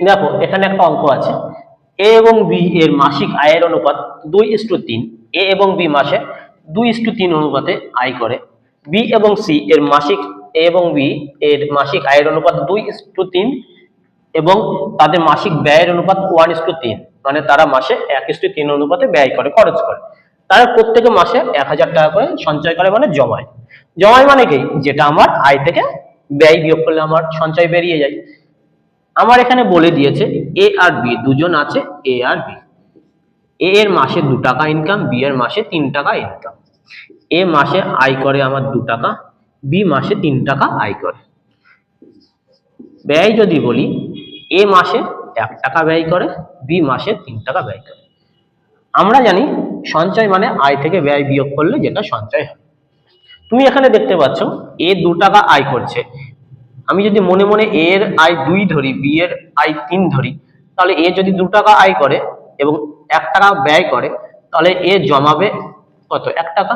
দেখো এখানে একটা অঙ্ক আছে, এ এবং বি এর মাসিক আয়ের অনুপাত 2:3। এ এবং বি মাসে 2:3 অনুপাতে আয় করে। বি এবং সি এর মাসিক এ এবং বি এর মাসিক আয়ের অনুপাত 2:3 এবং তাদের মাসিক ব্যয়ের অনুপাত 1:3, মানে তারা মাসে 1:3 অনুপাতে ব্যয় করে, খরচ করে। তারা প্রত্যেকে মাসে 1000 টাকা করে সঞ্চয় করে, মানে জমায়। জমায় মানে কি, যেটা আমার আয় থেকে ব্যয় বিয়োগ করলে আমার সঞ্চয় বেরিয়ে যায়। আমার এখানে বলে দিয়েছে এ আর বি দুজন আছে, এ আর বি। এ এর মাসে 2 টাকা ইনকাম, বি এর মাসে 3 টাকা ইনকাম। এ মাসে আয় করে আমার 2 টাকা, বি মাসে 3 টাকা আয় করে। ব্যয় যদি বলি, এ মাসে 1 টাকা ব্যয় করে, বি মাসে 3 টাকা ব্যয় করে। আমরা জানি সঞ্চয় মানে আয় থেকে ব্যয় বিয়োগ করলে যেটা সঞ্চয় হয়। তুমি এখানে দেখতে পাচ্ছ এ 2 টাকা আয় করছে। আমি যদি মনে মনে এ এর আয় 2 ধরি, বি এর আয় 3 ধরি, তাহলে এ যদি 2 টাকা আয় করে এবং 1 টাকা ব্যয় করে, তাহলে এ জমাবে কত, 1 টাকা।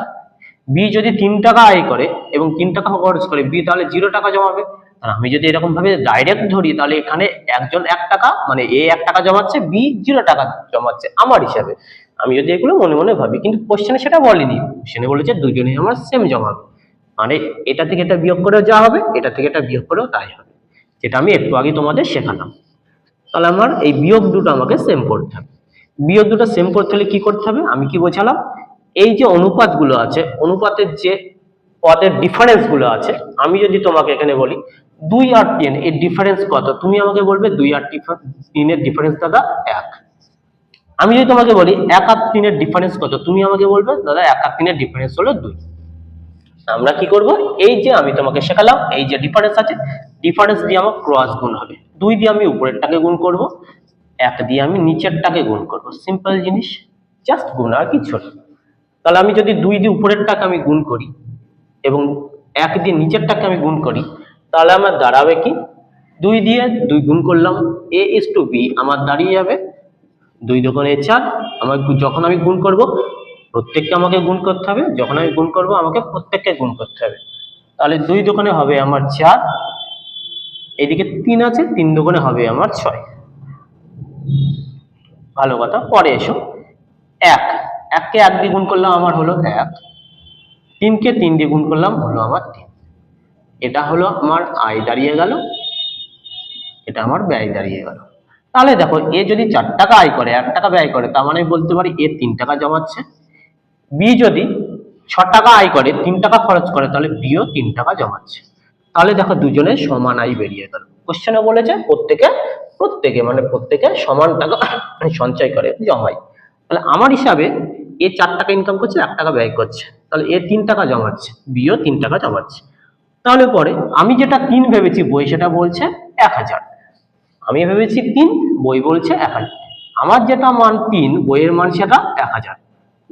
বি যদি 3 টাকা আয় করে এবং 3 টাকা খরচ করে, বি তাহলে 0 টাকা জমাবে। আর আমি যদি এরকম ভাবে ডাইরেক্ট ধরি, তাহলে এখানে একজন 1 টাকা, মানে এ 1 টাকা জমাচ্ছে, বি 0 টাকা জমাচ্ছে আমার হিসাবে। আমি যদি এগুলো মনে মনে ভাবি, কিন্তু কোশ্চেনে সেটা বলেনি। কোশ্চেনে বলেছে দুজনেই আমার সেম জমাবে, মানে এটা থেকে এটা বিয়োগ করেও যা হবে, এটা থেকে এটা বিয়োগ করেও তাই হবে, যেটা আমি একটু আগে তোমাদের শেখালাম। তাহলে আমার এই বিয়োগ দুটো আমাকে সেম করতে হবে। বিয়োগ দুটো সেম করতে হলে কি করতে হবে, আমি কি বোঝালাম, এই যে অনুপাতগুলো আছে, অনুপাতের যে পদের ডিফারেন্স গুলো আছে, আমি যদি তোমাকে এখানে বলি 2 আর 3 এর ডিফারেন্স কত, তুমি আমাকে বলবে 2 আর 3 এর ডিফারেন্স দাদা 1। আমি যদি তোমাকে বলি 1 আর 3 এর ডিফারেন্স কত, তুমি আমাকে বলবে দাদা 1 আর 3 এর ডিফারেন্স হলো 2। আমরা কি করব, এই যে আমি তোমাকে শেখালাম, এই যে ডিফারেন্স আছে, ডিফারেন্স দিয়ে আমার ক্রস গুণ হবে। 2 দিয়ে আমি উপরেরটাকে গুণ করব, 1 দিয়ে আমি নিচেরটাকে গুণ করব। সিম্পল জিনিস, জাস্ট গুণ, আর কিছু না। তাহলে আমি যদি 2 দিয়ে উপরেরটাকে আমি গুণ করি এবং 1 দিয়ে নিচেরটাকে আমি গুণ করি, তাহলে আমার দাঁড়াবে কি, 2 দিয়ে 2 গুণ করলাম, a is to b আমার দাঁড়িয়ে যাবে 2 দোকানে 4। আমার যখন আমি গুণ করব, প্রত্যেককে আমাকে গুণ করতে হবে, যখন আমি গুণ করব আমাকে প্রত্যেককে গুণ করতে হবে। তাহলে 2 দোকানে হবে আমার 4, এদিকে 3 আছে, 3 দোকানে হবে আমার 6। ভালো কথা, পরে এসো। 1 কে 1 দিয়ে গুণ করলাম আমার হলো 1, 3 কে 3 দিয়ে গুণ করলাম হলো আমার 3। এটা হলো আমার আয় দাঁড়িয়ে গেল, এটা আমার ব্যয় দাঁড়িয়ে গেল। তাহলে দেখো, এ যদি 4 টাকা আয় করে, 1 টাকা ব্যয় করে, তার মানে বলতে পারি এ 3 টাকা জমাচ্ছে। বি যদি 6 টাকা আয় করে, 3 টাকা খরচ করে, তাহলে বিও 3 টাকা জমাচ্ছে। তাহলে দেখো দুজনের সমান আয় বেরিয়ে গেল। কোশ্চেনে বলেছে প্রত্যেকে মানে প্রত্যেকে সমান টাকা সঞ্চয় করে, জমায়। তাহলে আমার হিসাবে এ 4 টাকা ইনকাম করছে, 1 টাকা ব্যয় করছে, তাহলে এ 3 টাকা জমাচ্ছে, বিও 3 টাকা জমাচ্ছে। তাহলে পরে আমি যেটা 3 ভেবেছি, বই সেটা বলছে 1000। আমি ভেবেছি 3, বই বলছে 1000। আমার যেটা মান 3, বইয়ের মান সেটা 1000।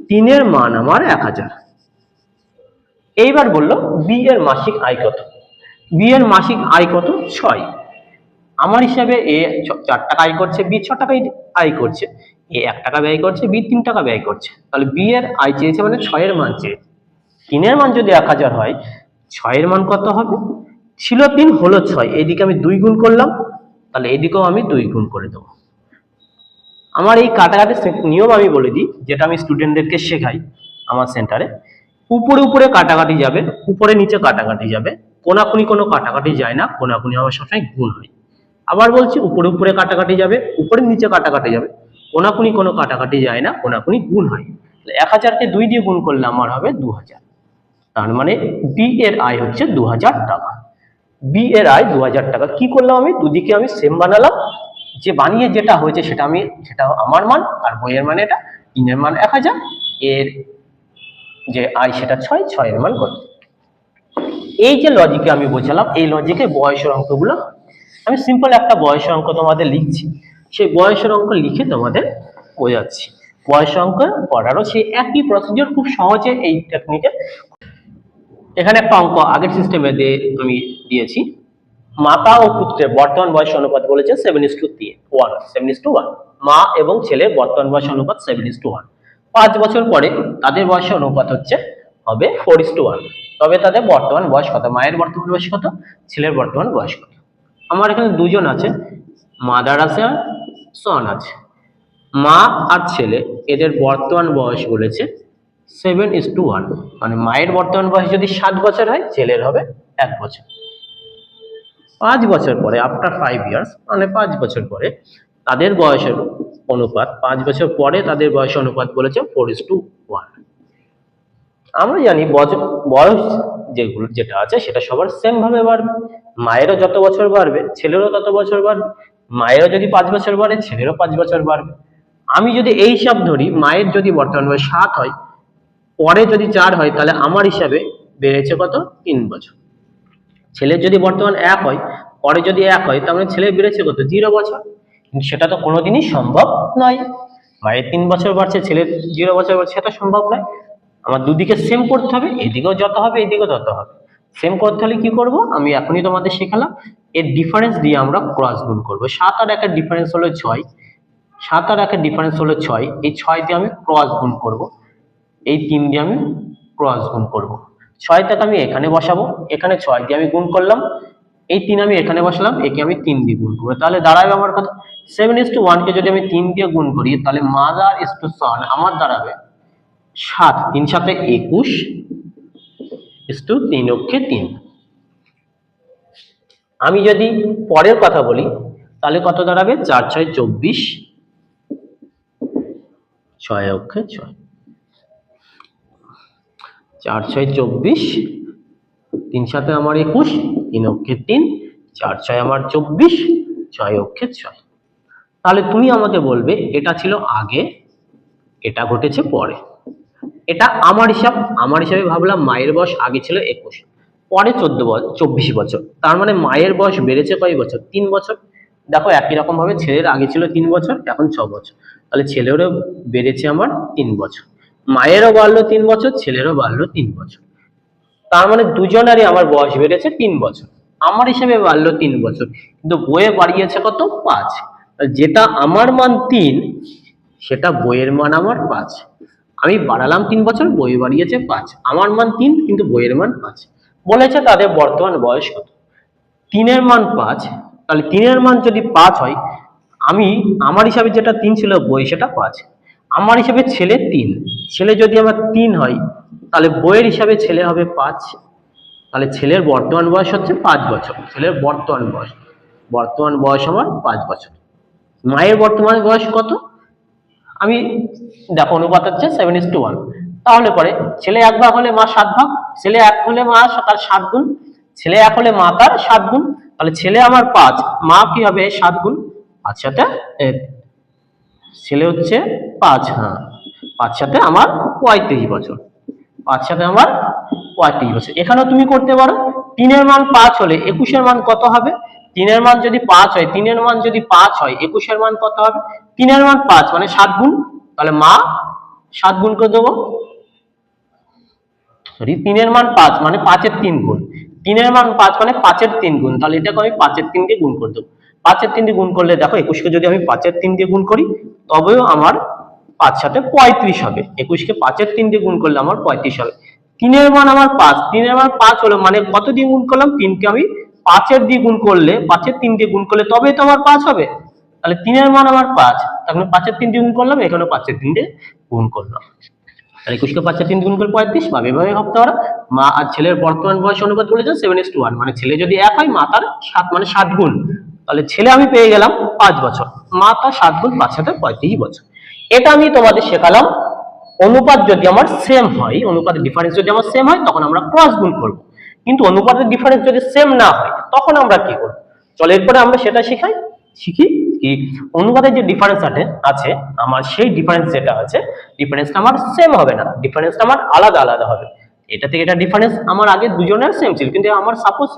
3 এর মান আমার 1000। এইবার বললো বি এর মাসিক আয় কত। বি এর মাসিক আয় কত, 6। আমার হিসাবে এ 4 টাকা আয় করছে, বি 6 টাকা আয় করছে, এ 1 টাকা ব্যয় করছে, বি 3 টাকা ব্যয় করছে। তাহলে বি এর আয় চেয়েছে, মানে 6 এর মান চেয়েছে। 3 এর মান যদি 1000 হয়, 6 এর মান কত হবে, ছিল 3 হলো 6, এদিকে আমি 2 গুণ করলাম, তাহলে এদিকেও আমি 2 গুণ করে দেবো। আমার এই কাটাকাটির নিয়ম আমি বলে দিই, যেটা আমি স্টুডেন্টদেরকে শেখাই আমার সেন্টারে। উপরে উপরে কাটাকাটি যাবে, উপরে নিচে কাটাকাটি যাবে, কোনাকুনি কোনো কাটাকাটি যায় না, কোনাকুনি আমার সবসময় গুণ হয়। আবার বলছি, উপরে উপরে কাটাকাটি যাবে, উপরে নিচে কাটাকাটি যাবে, কোনাকুনি কোনো কাটাকাটি যায় না, কোনাকুনি গুণ হয়। 1000 কে 2 দিয়ে গুণ করলে আমার হবে 2000। তার মানে বি এর আয় হচ্ছে 2000 টাকা। বি এর আয় 2000 টাকা। কি করলাম আমি, দুদিকে আমি সেম বানালাম, যে বানিয়ে যেটা হয়েছে সেটা আমার মান, আর বইয়ের মানে এটা, 3 এর মান 1000, এর যে আয় সেটা 6 এর মান কত। এই যে লজিকে আমি বোঝালাম, এই লজিকে বয়সের অঙ্কগুলো আমি সিম্পল একটা বয়সের অঙ্ক তোমাদের লিখছি, সেই বয়সের অঙ্ক লিখে তোমাদের বোঝাচ্ছি। বয়সের অঙ্ক পড়ারও সেই একই প্রসিডিওর, খুব সহজে এই টেকনিকে। এখানে একটা অঙ্ক আগের সিস্টেমে আমি দিয়েছি। মাতা ও পুত্রের বর্তমান বয়স অনুপাত বলেছে 7:1। মা এবং ছেলের বর্তমান বয়স অনুপাত 7:1। 5 বছর পরে তাদের বয়সের অনুপাত হবে 4:1। তবে তাদের বর্তমান বয়স কত, মায়ের বর্তমান বয়স কত, ছেলের বর্তমান বয়স কত। আমার এখানে দুজন আছে, মাদার আছে আর সন আছে। মা আর ছেলে এদের বর্তমান বয়স বলেছে 7:1, মানে মায়ের বর্তমান বয়স যদি 7 বছর হয়, ছেলের হবে 1 বছর। 5 বছর পরে, আফটার 5 ইয়ার্স, মানে 5 বছর পরে তাদের বয়সের অনুপাত, 5 বছর পরে তাদের বয়সের অনুপাত বলেছে 4:1। আমরা জানি বয়স যেটা আছে সেটা সবার সেম ভাবে বাড়বে। মায়েরও যত বছর বাড়বে ছেলেরও তত বছর বাড়বে। মায়েরও যদি 5 বছর বাড়ে ছেলেরও 5 বছর বাড়বে। আমি যদি এই হিসাব ধরি, মায়ের যদি বর্তমান বয়স 7 হয়, পরে যদি 4 হয়, তাহলে আমার হিসাবে বেড়েছে কত? 3 বছর। ছেলের যদি বর্তমান 1 হয়, পরে যদি 1 হয়, তার মানে ছেলে বেড়েছে কত? 0 বছর। কিন্তু সেটা তো কোনোদিনই সম্ভব নয়। মায়ের 3 বছর বাড়ছে, ছেলের 0 বছর বাড়ছে, সেটা সম্ভব নয়। আমার দুদিকে সেম করতে হবে, এদিকেও যত হবে এদিকেও তত হবে। সেম করতে হলে কি করব? আমি এখনই তোমাদের শেখালাম, এর ডিফারেন্স দিয়ে আমরা ক্রস গুণ করব। 7 আর 1 এর ডিফারেন্স হলো 6, 7 আর 1 এর ডিফারেন্স হলো 6, এই 6 দিয়ে আমি ক্রস গুণ করব, এই 3 দিয়ে আমি ক্রস গুণ করব। 6 টাকে আমি এখানে বসাবো, এখানে 6 দিয়ে আমি গুণ করলাম, এই 3 আমি এখানে বসালাম, একে আমি 3 দিয়ে গুণ করবো, তাহলে দাঁড়াবে আমার কত? 7:1 কে যদি আমি 3 দিয়ে গুণ করি, তাহলে মাদার ইজ টু সন আমার দাঁড়াবে 7, 3 7 21 ইজ টু 3 অক্ষে 3। আমি যদি পরের কথা বলি, তাহলে কত দাঁড়াবে? 4 6 24, 6 অক্ষে 6, 4 6 24, 3 7 আমার 21, 3 অক্ষে 3, 4 6 আমার 24, 6 অক্ষে 6। তাহলে তুমি আমাকে বলবে এটা ছিল আগে, এটা ঘটেছে পরে। এটা আমার হিসাবে ভাবলাম মায়ের বয়স আগে ছিল 21, পরে 24 বছর, তার মানে মায়ের বয়স বেড়েছে কয় বছর? 3 বছর। দেখো একই রকম ভাবে ছেলের আগে ছিল 3 বছর, এখন 6 বছর, তাহলে ছেলেরও বেড়েছে আমার 3 বছর, মায়েরও বাড়লো 3 বছর, ছেলেরও বাড়লো 3 বছর। তার মানে দুজনেরই আমার বয়স বেড়েছে 3 বছর। আমার হিসাবে বাড়লো 3 বছর, কিন্তু বইয়ে বাড়িয়েছে কত? 5। যেটা আমার মান 3, সেটা বইয়ের মান আমার 5। আমি বাড়ালাম 3 বছর, বই বাড়িয়েছে 5, আমার মান 3 কিন্তু বইয়ের মান 5। বলেছে তাদের বর্তমান বয়স কত? 3 এর মান 5, তাহলে 3 এর মান যদি 5 হয়, আমি আমার হিসাবে যেটা 3 ছিল বই সেটা 5, আমার হিসাবে ছেলে 3, ছেলে যদি আমার 3 হয়, তাহলে বইয়ের হিসাবে ছেলে হবে 5, তাহলে ছেলের বর্তমান বয়স হচ্ছে 5 বছর। ছেলের বর্তমান বয়স আমার 5 বছর। মায়ের বর্তমান বয়স কত? আমি দেখো অনুপাত হচ্ছে 7:1, তাহলে পরে ছেলে 1 ভাগ হলে মা 7 ভাগ, ছেলে 1 হলে মা তার 7 গুণ, ছেলে 1 হলে মা তার 7 গুণ, তাহলে ছেলে আমার 5, মা কি হবে 7 গুণ, 5 সাথে ছেলে হচ্ছে 5, হ্যাঁ 5 সাথে আমার 35 বছর, 5 সাথে আমার 35 বছর। এখানেও তুমি করতে পারো, 3 এর মান 5 হলে 21 এর মান কত হবে? 3 এর মান যদি 5 হয়, 3 এর মান যদি 5 হয়, 21 এর মান কত হবে? 3 এর মান 5 মানে 7 গুণ, তাহলে মা 7 গুণ করে দেবো। সরি, 3 এর মান 5 মানে 5 এর 3 গুণ, 3 এর মান 5 মানে 5 এর 3 গুণ, তাহলে এটাকে আমি 5 এর 3 দিয়ে গুণ করে দেবো। 5 এর 3 দিয়ে গুণ করলে দেখো 21 কে যদি আমি 5 এর 3 দিয়ে গুণ করি, তবেও আমার 5 সাথে 35 হবে। 21 কে 5 এর 3 দিয়ে গুণ করলে আমার 35 হবে। 3 এর মান আমার 5, 3 এর মান 5 হলো মানে কত দিয়ে গুণ করলাম? 3 কে আমি 5 এর দিয়ে গুণ করলে, 5 এর 3 দিয়ে গুণ করলে তবেই তো আমার 5 হবে। তাহলে 3 এর মান আমার 5, তাহলে 5 এর 3 দিয়ে গুণ করলাম, এখানে 5 এর 3 দিয়ে গুণ করলাম, তাহলে 21 কে 5 এর 3 গুণ করে 35 পাবে। এভাবে ভাবতে পারো। মা আর ছেলের বর্তমান বয়স অনুপাত বলেছে 7:1, মানে ছেলে যদি 1 হয়, মা তার 7 মানে 7 গুণ, তাহলে ছেলে আমি পেয়ে গেলাম 5 বছর, মা তার 7 গুণ, 5 সাথে 35 বছর। এটা আমি তোমাদের শেখালাম। অনুপাত যদি আমার সেম হয়, অনুপাতের ডিফারেন্স যদি আমার সেম হয়, তখন আমরা ক্রস গুণ করব। কিন্তু অনুপাতের ডিফারেন্স যদি সেম না হয়, তখন আমরা কি করব? চলো এরপরে আমরা সেটা শিখি কি অনুপাতের যে ডিফারেন্স আছে আমার, সেই ডিফারেন্স যেটা আছে, ডিফারেন্সটা আমার সেম হবে না, ডিফারেন্সটা আমার আলাদা আলাদা হবে। এটা থেকে এটা ডিফারেন্স আমার আগে দুজনের সেম ছিল, কিন্তু আমার সাপোজ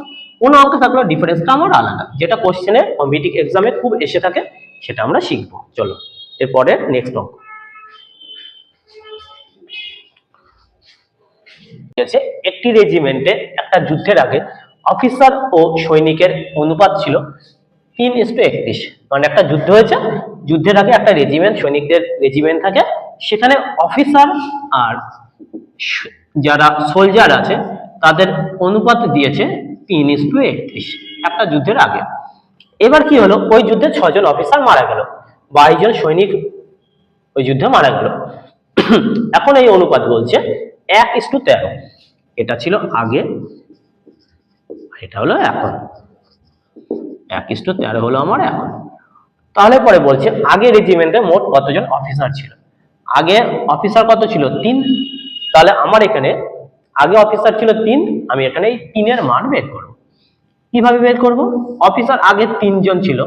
কোন অঙ্ক থাকলে ডিফারেন্সটা আমার আলাদা, যেটা কোশ্চেনে কম্পিটিটিভ এক্সামে খুব এসে থাকে, সেটা আমরা শিখবো। চলো এরপরে নেক্সট অঙ্ক আছে। একটি রেজিমেন্টে একটা যুদ্ধের আগে অফিসার ও সৈনিকের অনুপাত ছিল 3:31, মানে একটা যুদ্ধ হয়েছে, যুদ্ধের আগে একটা সৈনিকদের রেজিমেন্ট থাকে, সেখানে অফিসার আর যারা সোলজার আছে তাদের অনুপাত দিয়েছে 3:31 একটা যুদ্ধের আগে। এবার কি হলো, ওই যুদ্ধে 6 জন অফিসার মারা গেল, 22 জন সৈনিক ওই যুদ্ধে মারা গেল। এখন এই অনুপাত বলছে 1:13। এটা ছিল আগে, এটা হলো এখন। 1:13 হলো আমার এখন। তাহলে পরে বলছে আগে রেজিমেন্টে মোট কতজন অফিসার ছিল। আগে অফিসার কত ছিল? 3। তাহলে আমার এখানে আগে অফিসার ছিল 3, আমি এখানে এই 3 এর মান বের করব। কিভাবে বের করব? অফিসার আগে 3 জন ছিল,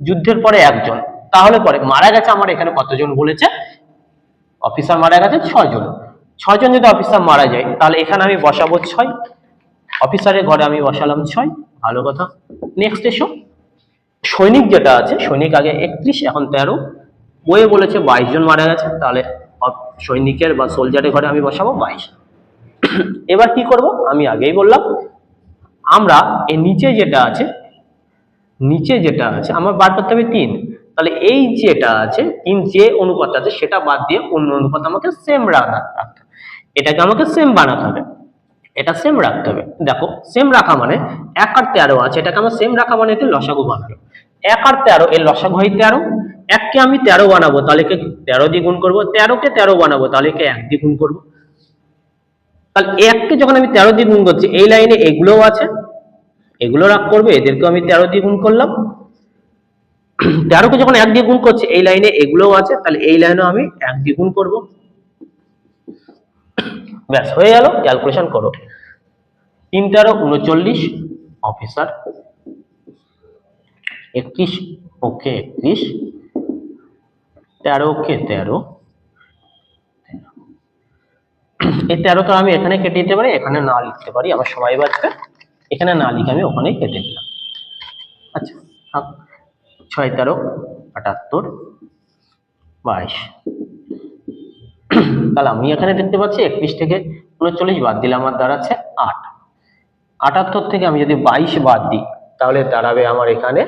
যুদ্ধের পরে 1 জন, তাহলে পরে মারা গেছে আমার এখানে কতজন বলেছে? অফিসার মারা গেছে 6 জন। 6 জন যদি অফিসার মারা যায় তাহলে এখানে আমি বসাবো 6, অফিসারের ঘরে আমি বসালাম 6। ভালো কথা। নেক্সট এসো, সৈনিক যেটা আছে, সৈনিক আগে 31, এখন 13। বইয়ে বলেছে 22 জন মারা গেছে, তাহলে সৈনিকের বা সোলজারের ঘরে আমি বসাবো 22। এবার কি করব? আমি আগেই বললাম, আমরা এই নিচে যেটা আছে আমার বার করতে হবে 3। তাহলে এই যেটা আছে 3, যে অনুপাত আছে সেটা বাদ দিয়ে অন্য অনুপাত আমাকে সেম রাখতে হবে। এটাকে আমাকে সেম বানাতে হবে, এটা সেম রাখতে হবে। দেখো সেম রাখা মানে 1 আর 13 আছে, এটাকে আমার সেম রাখা মানে এতে লসাগু বানানো। 1 আর 13 এর লসাগু হয় 13। 1 কে আমি 13 বানাবো, তাহলে কে 13 দিয়ে গুণ করবো। 13 কে 13 বানাবো, তাহলে কে 1 দিয়ে গুণ করবো। তাহলে 1 কে যখন আমি 13 দিয়ে গুণ করছি, এই লাইনে এগুলোও আছে, এগুলো রাখ করবে, এদেরকেও আমি 13 দিয়ে গুণ করলাম। 13 কে যখন 1 দিয়ে গুণ করছি, এই লাইনে এগুলোও আছে, তাহলে এই লাইনেও আমি 1 দিয়ে গুণ করবো। ব্যাস হয়ে গেল। ক্যালকুলেশন করো। 3 13 39 অফিসার, 31 ওকে 31, 13 ওকে 13। এই 13 তো আমি এখানে কেটে দিতে পারি, এখানে না লিখতে পারি, আমার সময় বাঁচবে। এখানে না লিখে আমি ওখানে কেটে দিলাম। আচ্ছা, 6 13 78 22। তাহলে আমি এখানে দেখতে পাচ্ছি 31 থেকে 39 বাদ দিলে আমার দাঁড়াচ্ছে 8। 78 থেকে আমি যদি 22 বাদ দিই তাহলে দাঁড়াবে আমার এখানে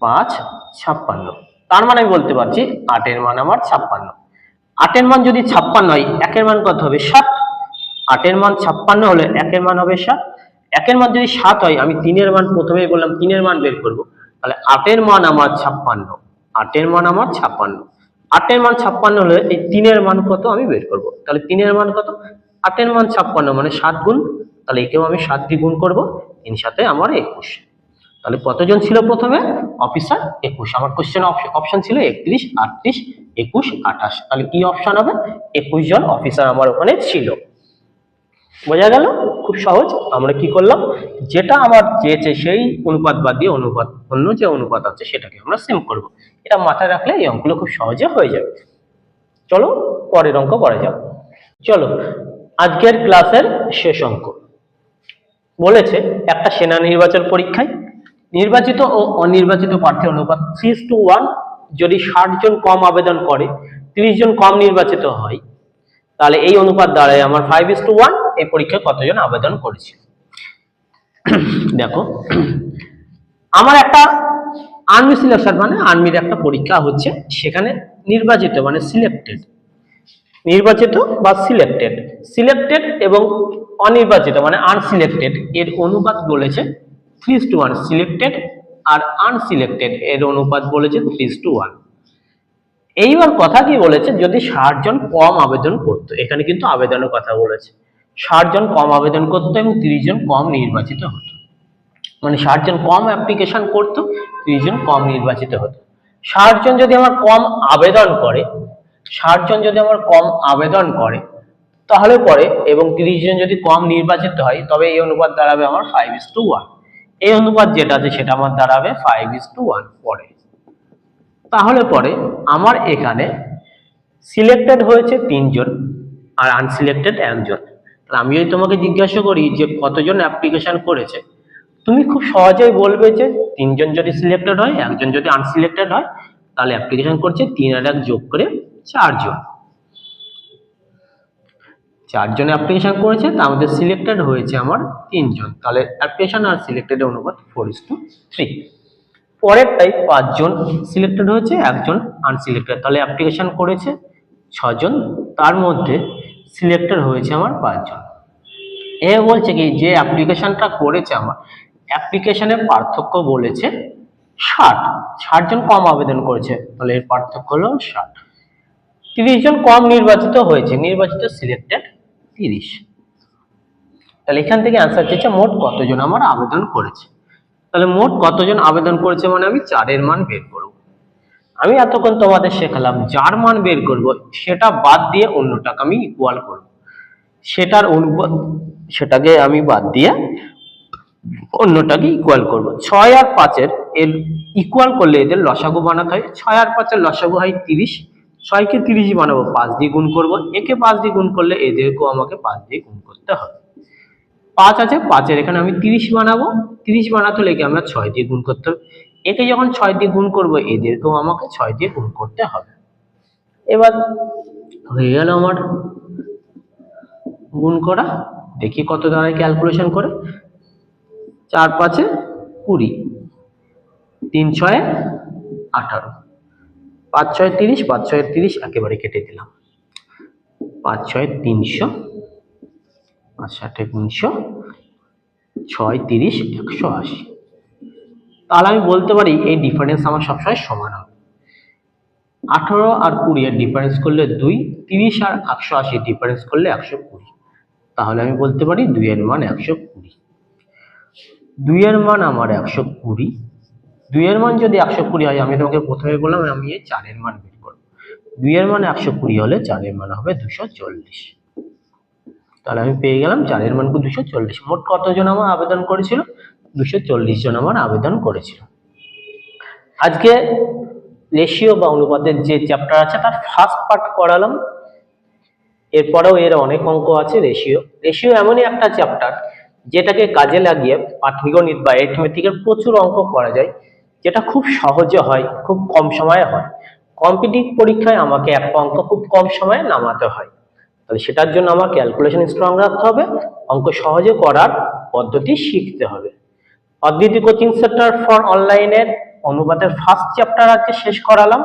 5 56। তার মানে আমি বলতে পারছি 8 এর মান আমার 56। 8 এর মান যদি 56 হয়, 1 এর মান কত হবে? 7। 8 এর মান 56 হলে 1 এর মান হবে 7। 1 এর মান যদি 7 হয়, আমি 3 এর মান প্রথমেই বললাম 3 এর মান বের করব, তাহলে 8 এর মান আমার 56। 8 এর মান আমার 56। 8 এর মান 56 হলে এই 3 এর মান কত আমি বের করব। তাহলে 3 এর মান কত? 8 এর মান 56 মানে 7 গুণ, তাহলে একেও আমি 7 দিয়ে গুণ করব। 3 সাথে আমার 21। তাহলে কতজন ছিল প্রথমে? অফিসার 21। আমার কোশ্চেন অপশন ছিল 31, 38, 21, 28। তাহলে কি অপশন হবে? 21 জন অফিসার আমার ওখানে ছিল। বোঝা গেল? খুব সহজ। আমরা কি করলাম, যেটা আমার চেয়েছে সেই অনুপাত বাদ দিয়ে অনুপাত, অন্য যে অনুপাত আছে সেটাকে আমরা সেম করব। এটা মাথায় রাখলে এই অঙ্কগুলো খুব সহজে হয়ে যাবে। চলো পরের অঙ্ক করা যাক। চলো, আজকের ক্লাসের শেষ অঙ্ক বলেছে একটা সেনা নির্বাচন পরীক্ষায় নির্বাচিত ও অনির্বাচিত প্রার্থীর অনুপাত 3:1। যদি 60 জন কম আবেদন করে, 30 জন কম নির্বাচিত হয়, তাহলে এই অনুপাত দাঁড়ায় আমার 5:1। এই পরীক্ষায় কতজন আবেদন করেছে? দেখো, আমার একটা আর্মি সিলেকশন মানে আর্মির একটা পরীক্ষা হচ্ছে, সেখানে নির্বাচিত মানে সিলেক্টেড, নির্বাচিত বা সিলেক্টেড, সিলেক্টেড এবং অনির্বাচিত মানে আনসিলেক্টেড এর অনুপাত বলেছে 3:1। সিলেক্টেড আর আনসিলেক্টেড এর অনুপাত বলেছে 3:1। এইবার কথা কি বলেছে, যদি 60 জন কম আবেদন করতো, এখানে কিন্তু আবেদনের কথা বলেছে, 60 জন কম আবেদন করতো এবং 30 জন কম নির্বাচিত হতো, মানে 60 জন কম অ্যাপ্লিকেশন করতো, 30 জন কম নির্বাচিত হতো। 60 জন যদি আমার কম আবেদন করে, 60 জন যদি আমার কম আবেদন করে তাহলে পরে, এবং 30 জন যদি কম নির্বাচিত হয়, তবে এই অনুপাত দাঁড়াবে আমার 5:1। এই অনুপাত যেটা আছে সেটা আমার দাঁড়াবে 5:1 পরে। তাহলে পরে আমার এখানে সিলেক্টেড হয়েছে 3 জন আর আনসিলেক্টেড 1 জন। আমি যদি তোমাকে জিজ্ঞাসা করি যে কতজন অ্যাপ্লিকেশন করেছে, তুমি খুব সহজেই বলবে যে 3 জন যদি সিলেক্টেড হয়, 1 জন যদি আনসিলেক্টেড হয়, তাহলে অ্যাপ্লিকেশন করছে 3 আর 1 যোগ করে 4 জন। 4 জন অ্যাপ্লিকেশন করেছে, তার মধ্যে সিলেক্টেড হয়েছে আমার 3 জন, তাহলে অ্যাপ্লিকেশন আর সিলেক্টেডের অনুপাত 4:3। পরেরটাই 5 জন সিলেক্টেড হয়েছে, 1 জন আনসিলেক্টেড, তাহলে অ্যাপ্লিকেশন করেছে 6 জন, তার মধ্যে সিলেক্টেড হয়েছে আমার 5 জন। এ বলছে কি যে অ্যাপ্লিকেশনটা করেছে আমার অ্যাপ্লিকেশনের পার্থক্য বলেছে 60, 60 জন কম আবেদন করেছে, তাহলে এর পার্থক্য হলো 60। 30 জন কম নির্বাচিত হয়েছে, নির্বাচিত সিলেক্টেড 30। তাহলে এখান থেকে অ্যান্সার চেয়েছে মোট কতজন আমার আবেদন করেছে। তাহলে মোট কতজন আবেদন করেছে মানে আমি 4 এর মান বের করব। আমি এতক্ষণ তোমাদের শেখালাম যার মান বের করব সেটা বাদ দিয়ে অন্যটাকে আমি ইকুয়াল করব, সেটাকে আমি বাদ দিয়ে অন্যটাকে ইকুয়াল করব। 6 আর 5 এর ইকুয়াল করলে এদের লসাগু বানাতে হয়। 6 আর 5 এর লসাগু হয় 30, 6 কে 30 বানাবো, 5 দিয়ে গুণ করব, একে 5 দিয়ে গুণ করলে এদেরকেও আমাকে 5 দিয়ে গুণ করতে হবে। 5 আছে, 5 এর এখানে আমি 30 বানাবো, 30 বানাতে হলে একে আমরা 6 দিয়ে গুণ করতে হবে, একে যখন 6 দিয়ে গুণ করব এদেরকেও আমাকে 6 দিয়ে গুণ করতে হবে। এবার হয়ে গেল আমার গুণ করা। দেখি কত দাঁড়ায় ক্যালকুলেশন করে। 4 5 20, 3 6 18, 5 6 30, 5 6 30 একেবারে কেটে দিলাম। 5 6 300, 5 7 300, 6 30 180। তাহলে আমি বলতে পারি এই ডিফারেন্স আমার সবসময় সমান হবে। 18 আর 20 এর ডিফারেন্স করলে 2, 30 আর 180 ডিফারেন্স করলে 120। তাহলে আমি বলতে পারি 2 এর মান 120। 2 এর মান আমার 120। 2 এর মান যদি 120 হয়, আমি তোমাকে প্রথমে বললাম আমি এই 4 এর মান বের করব। 2 এর মান 120 হলে 4 এর মান হবে 240। তাহলে আমি পেয়ে গেলাম 4 এর মান 240। মোট কতজন আমার আবেদন করেছিল? 240 জন আমার আবেদন করেছিল। আজকে রেশিও বা অনুপাতের যে চ্যাপ্টার আছে তার ফার্স্ট পার্ট করালাম। এরপরেও এর অনেক অঙ্ক আছে। রেশিও এমনই একটা চ্যাপ্টার যেটাকে কাজে লাগিয়ে পাটিগণিত বা অ্যারিথমেটিকের প্রচুর অঙ্ক করা যায়, যেটা খুব সহজে হয়, খুব কম সময়ে হয়। কম্পিটিটিভ পরীক্ষায় আমাকে একটা অঙ্ক খুব কম সময়ে নামাতে হয়, তাহলে সেটার জন্য আমার ক্যালকুলেশন স্ট্রং রাখতে হবে, অঙ্ক সহজে করার পদ্ধতি শিখতে হবে। অদ্বিতি কোচিং সেন্টার ফর অনলাইনের অনুপাতের ফার্স্ট চ্যাপ্টার আজকে শেষ করালাম।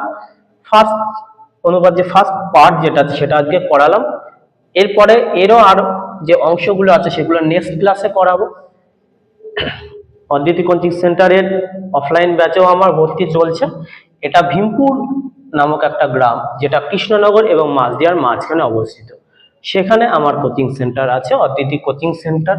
ফার্স্ট অনুপাত যে ফার্স্ট পার্ট যেটা সেটা আজকে করালাম। এরপরে এরও আর যে অংশগুলো আছে সেগুলো নেক্সট ক্লাসে করাবো। অদ্বিতি কোচিং সেন্টারের অফলাইন ব্যাচেও আমার ভর্তি চলছে। এটা ভীমপুর নামক একটা গ্রাম যেটা কৃষ্ণনগর এবং মাঝদিয়ার মাঝখানে অবস্থিত, সেখানে আমার কোচিং সেন্টার আছে, অদ্বিতি কোচিং সেন্টার।